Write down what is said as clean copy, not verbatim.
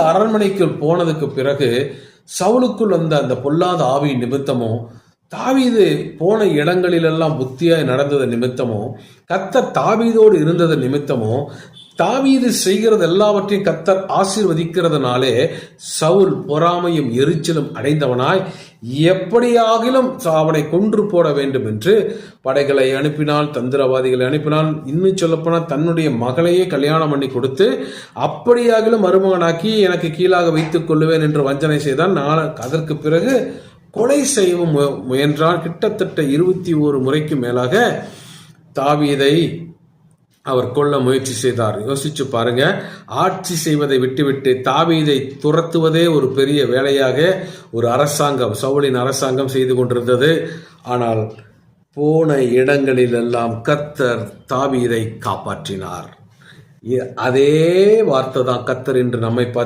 அரண்மனைக்குள் போனதுக்கு பிறகு சவுலுக்குள் வந்த அந்த பொல்லாத ஆவி நிமித்தமும், தாவீது போன இடங்களிலெல்லாம் புத்தியாய் நடந்தது நிமித்தமும், கர்த்தர் தாவீதோடு இருந்தது நிமித்தமும், தாவீது செய்கிறது எல்லாவற்றையும் கர்த்தர் ஆசீர்வதிக்கிறதுனாலே சவுல் பொறாமையும் எரிச்சலும் அடைந்தவனாய் எப்படியாகிலும் அவனை கொன்று போட வேண்டும் என்று படைகளை அனுப்பினால், தந்திரவாதிகளை அனுப்பினால், இன்னும் சொல்லப்போனால் தன்னுடைய மகளையே கல்யாணம் பண்ணி கொடுத்து அப்படியாகிலும் மருமகனாக்கி எனக்கு கீழாக வைத்துக் கொள்ளுவேன் என்று வஞ்சனை செய்தான். அதற்கு பிறகு கொலை செய்யவும் முயன்றால். கிட்டத்தட்ட 21 முறைக்கு மேலாக தாவீதை அவர் கொல்ல முயற்சி செய்தார். யோசிச்சு பாருங்க. ஆட்சி செய்வதை விட்டுவிட்டு தாவீதை துரத்துவதே ஒரு பெரிய வேலையாக ஒரு அரசாங்கம், சவுலின் அரசாங்கம் செய்து கொண்டிருந்தது. ஆனால் போன இடங்களிலெல்லாம் கர்த்தர் தாவீதை காப்பாற்றினார். அதே வார்த்தை தான் கர்த்தர் என்று நம்மை பார்த்து